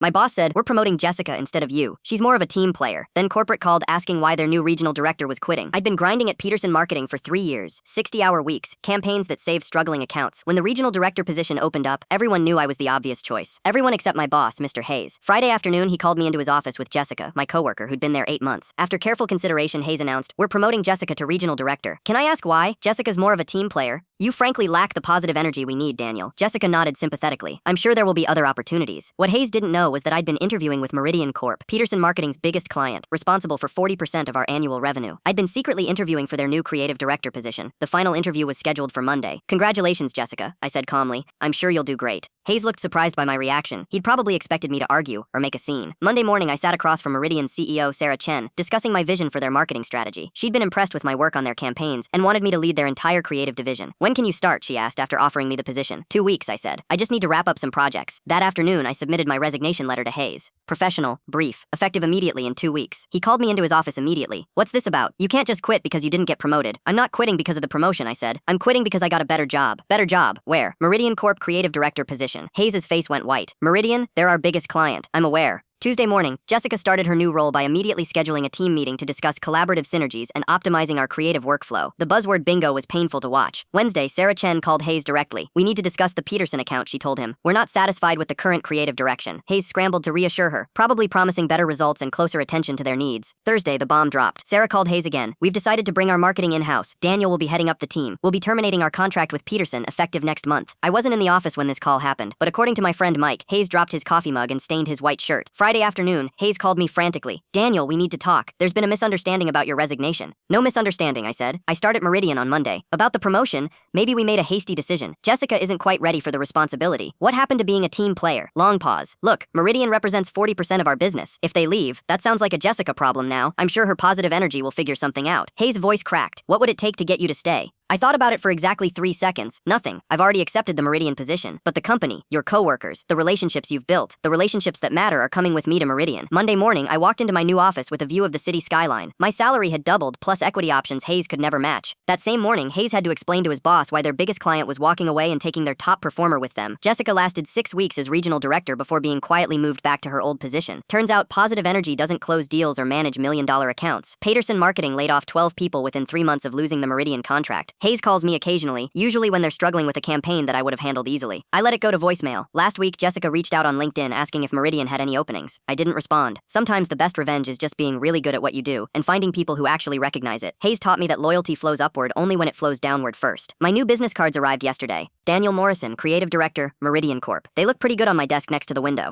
My boss said, we're promoting Jessica instead of you. She's more of a team player. Then corporate called asking why their new regional director was quitting. I'd been grinding at Peterson Marketing for 3 years, 60-hour weeks, campaigns that saved struggling accounts. When the regional director position opened up, everyone knew I was the obvious choice. Everyone except my boss, Mr. Hayes. Friday afternoon, he called me into his office with Jessica, my coworker, who'd been there 8 months. After careful consideration, Hayes announced, we're promoting Jessica to regional director. Can I ask why? Jessica's more of a team player. You frankly lack the positive energy we need, Daniel. Jessica nodded sympathetically. I'm sure there will be other opportunities. What Hayes didn't know was that I'd been interviewing with Meridian Corp, Peterson Marketing's biggest client, responsible for 40% of our annual revenue. I'd been secretly interviewing for their new creative director position. The final interview was scheduled for Monday. Congratulations, Jessica, I said calmly. I'm sure you'll do great. Hayes looked surprised by my reaction. He'd probably expected me to argue or make a scene. Monday morning, I sat across from Meridian's CEO, Sarah Chen, discussing my vision for their marketing strategy. She'd been impressed with my work on their campaigns and wanted me to lead their entire creative division. When can you start, she asked after offering me the position. 2 weeks, I said. I just need to wrap up some projects. That afternoon, I submitted my resignation letter to Hayes. Professional, brief, effective immediately in 2 weeks. He called me into his office immediately. What's this about? You can't just quit because you didn't get promoted. I'm not quitting because of the promotion, I said. I'm quitting because I got a better job. Better job? Where? Meridian Corp creative director position. Hayes' face went white. Meridian? They're our biggest client. I'm aware. Tuesday morning, Jessica started her new role by immediately scheduling a team meeting to discuss collaborative synergies and optimizing our creative workflow. The buzzword bingo was painful to watch. Wednesday, Sarah Chen called Hayes directly. We need to discuss the Peterson account, she told him. We're not satisfied with the current creative direction. Hayes scrambled to reassure her, probably promising better results and closer attention to their needs. Thursday, the bomb dropped. Sarah called Hayes again. We've decided to bring our marketing in-house. Daniel will be heading up the team. We'll be terminating our contract with Peterson effective next month. I wasn't in the office when this call happened, but according to my friend Mike, Hayes dropped his coffee mug and stained his white shirt. Friday afternoon, Hayes called me frantically. Daniel, we need to talk. There's been a misunderstanding about your resignation. No misunderstanding, I said. I start at Meridian on Monday. About the promotion, maybe we made a hasty decision. Jessica isn't quite ready for the responsibility. What happened to being a team player? Long pause. Look, Meridian represents 40% of our business. If they leave, that sounds like a Jessica problem now. I'm sure her positive energy will figure something out. Hayes' voice cracked. What would it take to get you to stay? I thought about it for exactly 3 seconds. Nothing. I've already accepted the Meridian position. But the company, your coworkers, the relationships you've built, the relationships that matter are coming with me to Meridian. Monday morning, I walked into my new office with a view of the city skyline. My salary had doubled, plus equity options Hayes could never match. That same morning, Hayes had to explain to his boss why their biggest client was walking away and taking their top performer with them. Jessica lasted 6 weeks as regional director before being quietly moved back to her old position. Turns out positive energy doesn't close deals or manage million-dollar accounts. Peterson Marketing laid off 12 people within 3 months of losing the Meridian contract. Hayes calls me occasionally, usually when they're struggling with a campaign that I would have handled easily. I let it go to voicemail. Last week, Jessica reached out on LinkedIn asking if Meridian had any openings. I didn't respond. Sometimes the best revenge is just being really good at what you do and finding people who actually recognize it. Hayes taught me that loyalty flows upward only when it flows downward first. My new business cards arrived yesterday. Daniel Morrison, Creative Director, Meridian Corp. They look pretty good on my desk next to the window.